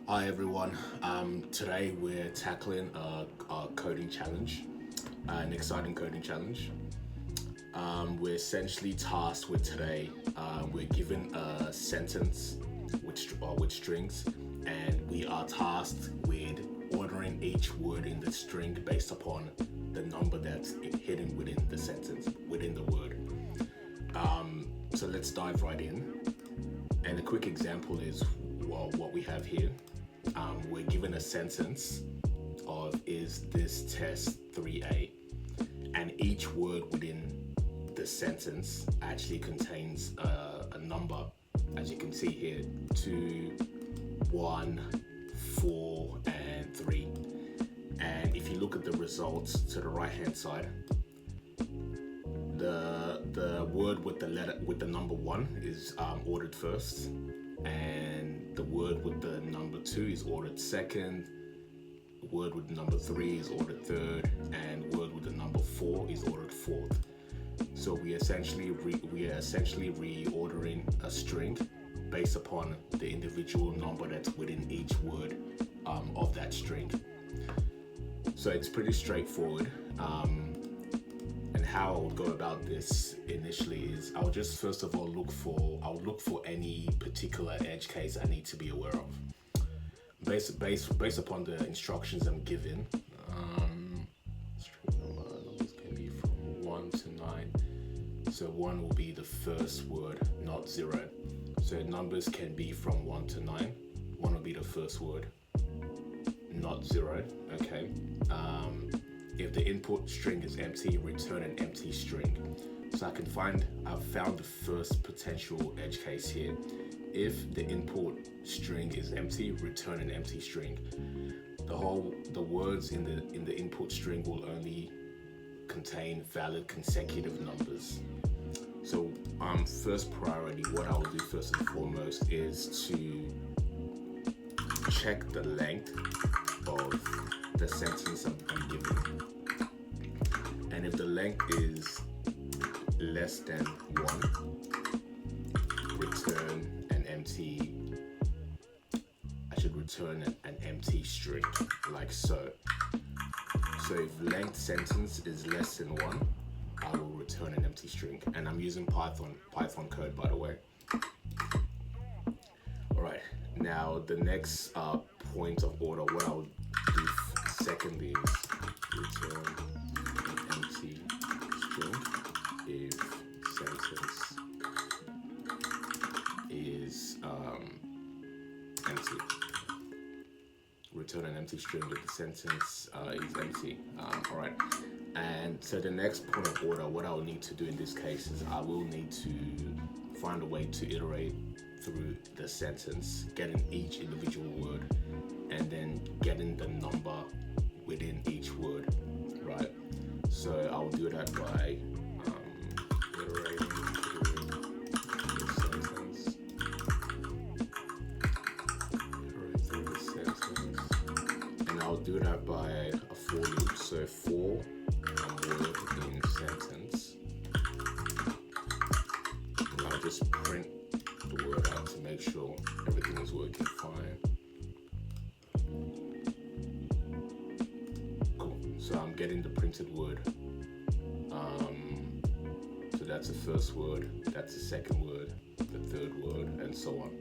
Hi everyone. Today we're tackling a coding challenge, an exciting coding challenge. We're essentially tasked with today. We're given a sentence with strings, and we are tasked with ordering each word in the string based upon the number that's hidden within the sentence, within the word. So let's dive right in. And a quick example is what we have here. We're given a sentence of "Is this test 3A?" and each word within the sentence actually contains a number, as you can see here: 2, 1, 4, and 3. And if you look at the results to the right hand side, the word with the number 1 is ordered first, and the word with the number 2 is ordered second, the word with the number 3 is ordered third, and word with the number 4 is ordered fourth. So we are essentially reordering a string based upon the individual number that's within each word of that string. So it's pretty straightforward. And how I would go about this initially is I'll just first of all look for any particular edge case I need to be aware of. Based upon the instructions I'm given, string numbers can be from 1 to 9. So 1 will be the first word, not 0. So numbers can be from 1 to 9. 1 will be the first word, not 0. Okay. If the input string is empty, return an empty string. So I've found the first potential edge case here. If the input string is empty, return an empty string. The words in the input string will only contain valid consecutive numbers. So first priority, what I will do first and foremost is to check the length of the sentence I'm given. And if the length is less than 1, I should return an empty string, like so. So if length sentence is less than 1, I will return an empty string. And I'm using Python code, by the way. Alright, now the next point of order, what I would do secondly is return an empty string if sentence is empty. Return an empty string if the sentence is empty. Alright, and so the next point of order, what I will need to do in this case is I will need to find a way to iterate through the sentence, getting each individual word, and then getting the number within each word, right? So I'll do that by iterating through the sentence, and I'll do that by a for loop. So for word in sentence, and I'll just print the word out to make sure everything is working fine. Cool. So I'm getting the printed word. So that's the first word, that's the second word, the third word, and so on.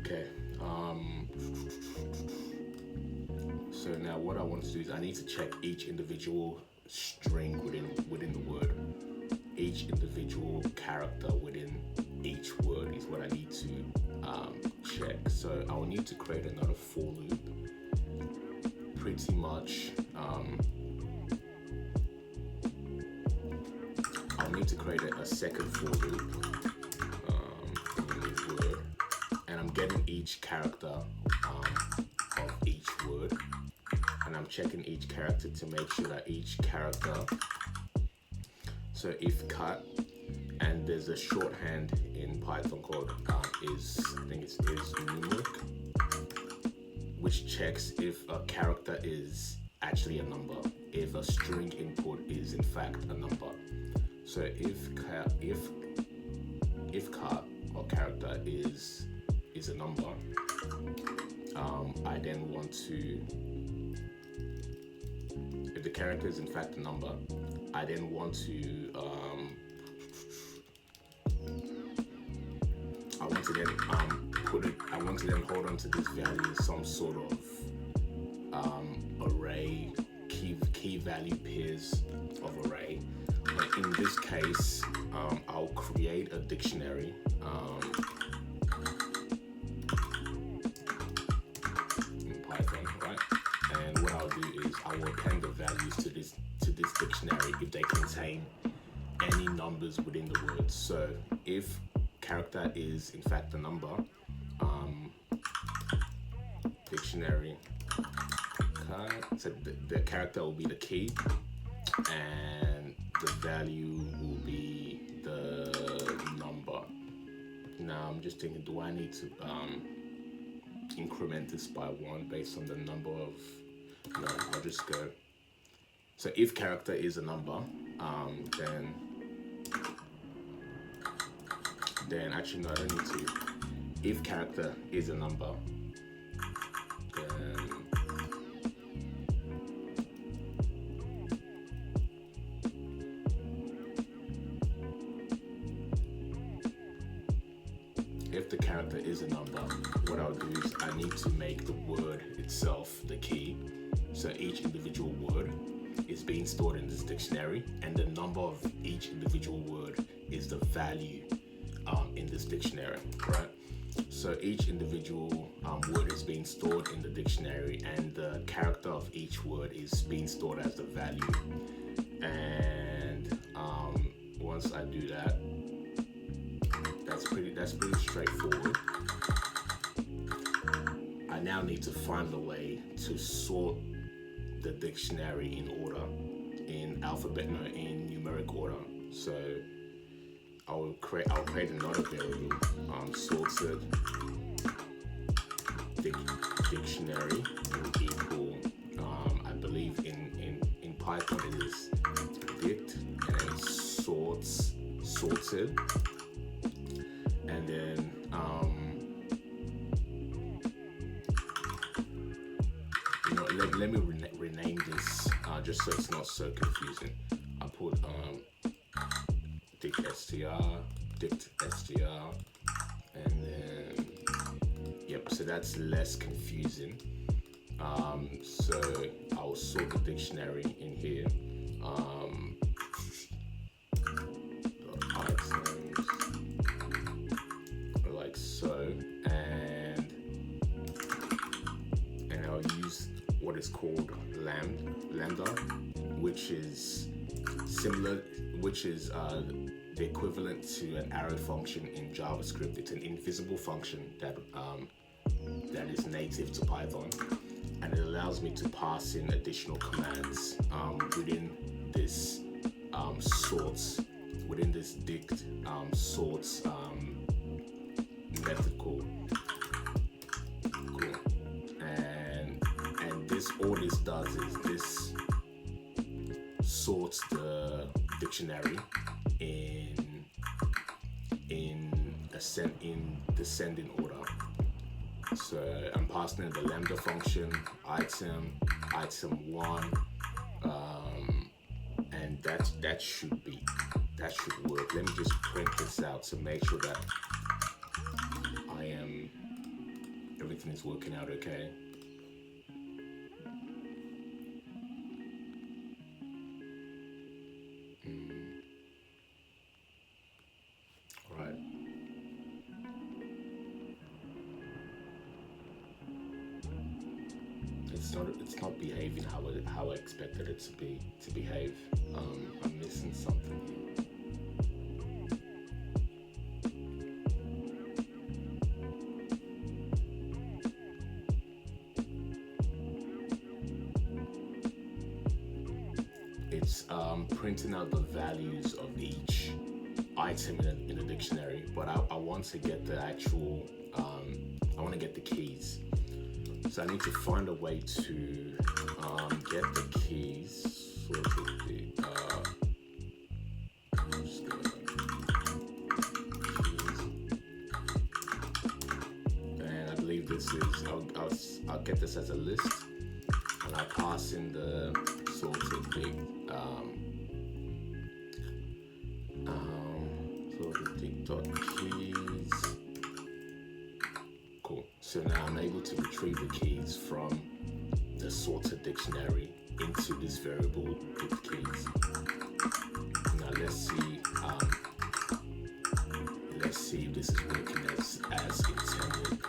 Okay. So now what I want to do is I need to check each individual string within the word. Each individual character within each word is what I need to check. So I'll need to create another for loop. Pretty much, I'll need to create a second for loop in each word, and I'm getting each character of each word, and I'm checking each character to make sure that each character. So if cut, and there's a shorthand in Python called is numeric, which checks if a character is actually a number, if a string input is in fact a number. So if cut or character is is a number, I then want to, if the character is in fact a number, I then want to, I want to then I want to then hold on to this value as some sort of array, key value pairs of array. But in this case, I'll create a dictionary. In Python, right? And what I'll do is I will append the values to this dictionary if they contain any numbers within the words. So if character is in fact a number, dictionary, so the character will be the key, and the value will be the number. Now I'm just thinking, do I need to increment this by 1 based on the number of, no, I'll just go. So if character is a number, then actually no, I don't need to. If character is a number, then if the character is a number, what I'll do is I need to make the word itself the key. So each individual word is being stored in this dictionary, and the number of each individual word is the value in this dictionary, right? So each individual word is being stored in the dictionary, and the character of each word is being stored as the value. And once I do that, that's pretty straightforward. I now need to find a way to sort the dictionary in order, in numeric order. So I'll create another variable, sorted dictionary will equal, I believe in Python it is dict, and then sorted, and then let me rename this just so it's not so confusing. I put dict str, and then yep, so that's less confusing. So I'll sort the dictionary in here. Items like so, and I'll use what is called lambda, which is similar, which is the equivalent to an arrow function in JavaScript. It's an invisible function that is native to Python, and it allows me to pass in additional commands within this dict sorts method call. Cool. And this, all this does is this sorts the dictionary in descending order. So I'm passing in the lambda function, item 1, and that should work. Let me just print this out to make sure that everything is working out okay. All right. It's not behaving how I expected it to behave. I'm missing something here. It's printing out the values of each item in a dictionary, but I want to get the actual, I want to get the keys. So I need to find a way to get the keys. this is, I'll get this as a list, and I pass in the sort of big sort of big dot keys. Cool. So now I'm able to retrieve the keys from the sorted dictionary into this variable dict keys. Now let's see if this is working as intended.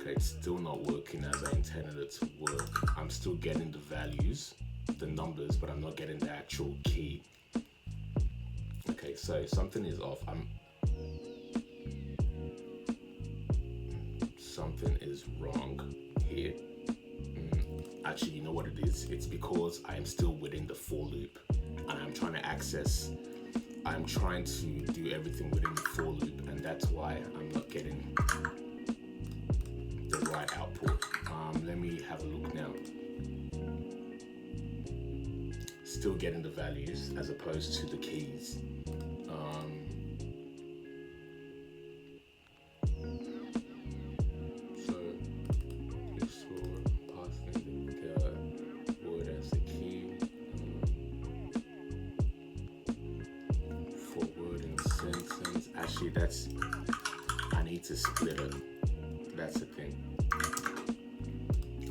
Okay, it's still not working as I intended it to work. I'm still getting the values, the numbers, but I'm not getting the actual key. Okay, so something is off. Something is wrong here. Actually, you know what it is? It's because I'm still within the for loop, and I'm trying to do everything within the for loop, and that's why I'm not getting the right output. Let me have a look now. Still getting the values as opposed to the keys. I need to split it. That's the thing.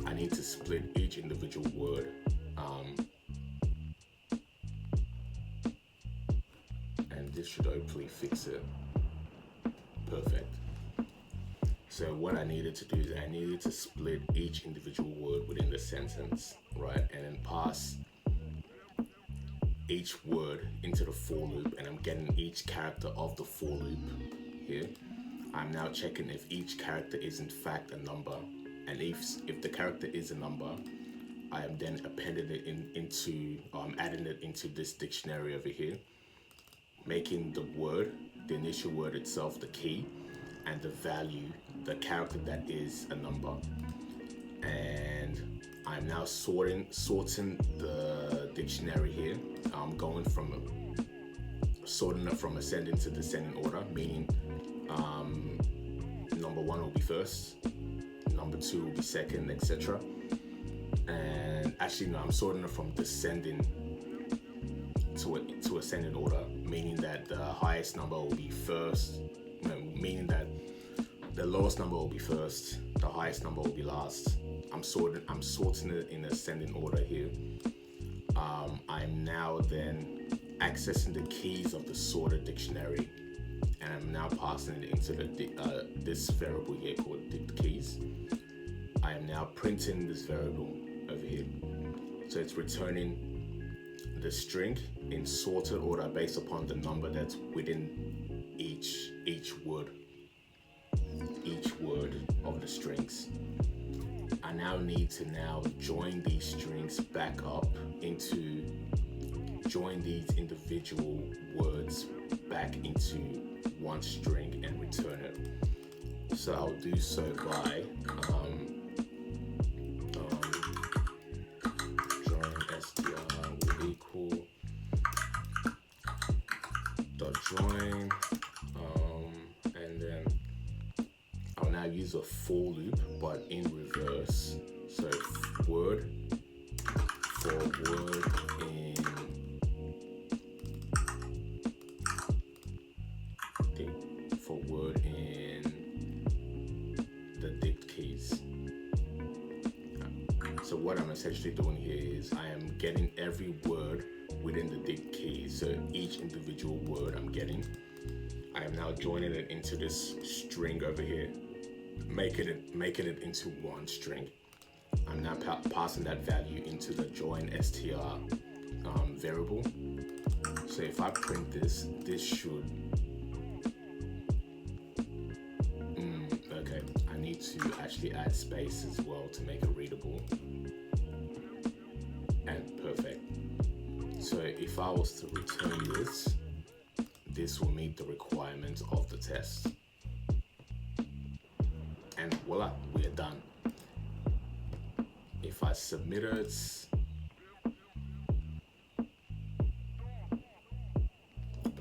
I need to split each individual word. And this should hopefully fix it. Perfect. So what I needed to do is I needed to split each individual word within the sentence, right? And then pass each word into the for loop, and I'm getting each character of the for loop here. I'm now checking if each character is in fact a number, and if the character is a number, I am then appending it adding it into this dictionary over here, making the initial word itself the key, and the value, the character that is a number. And I'm now sorting the dictionary here. I'm going from sorting it from ascending to descending order, meaning number 1 will be first, number 2 will be second, etc. And actually, no, I'm sorting it from descending to ascending order, meaning that the highest number will be first, meaning that the lowest number will be first, the highest number will be last. I'm sorting it in ascending order here. I'm now then accessing the keys of the sorted dictionary, and I'm now passing it into this variable here called dict keys. I am now printing this variable over here. So it's returning the string in sorted order based upon the number that's within each word of the strings. I now need to join these strings back up join these individual words back into one string and return it. So I'll do so by join str will equal dot join, and then I'll now use a for loop but in reverse. So word for word in the dict keys. So what I'm essentially doing here is I am getting every word within the dict keys. So each individual word I'm getting, I am now joining it into this string over here, making it into one string. I'm now passing that value into the join str variable. So if I print this should okay, I need to actually add space as well to make it readable. And perfect. So if I was to return this will meet the requirements of the test. And voila, we are done. If I submit it,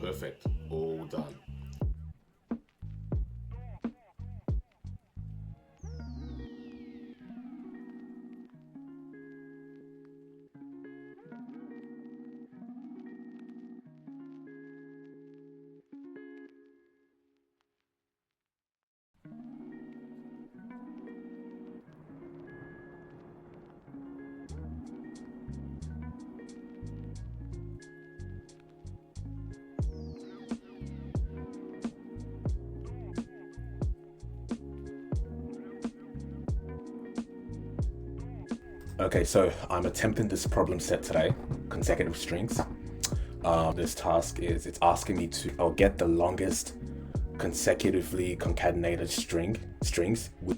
perfect. Perfect. All done. Okay, so I'm attempting this problem set today, consecutive strings. This task is, it's asking me to, I'll get the longest consecutively concatenated strings with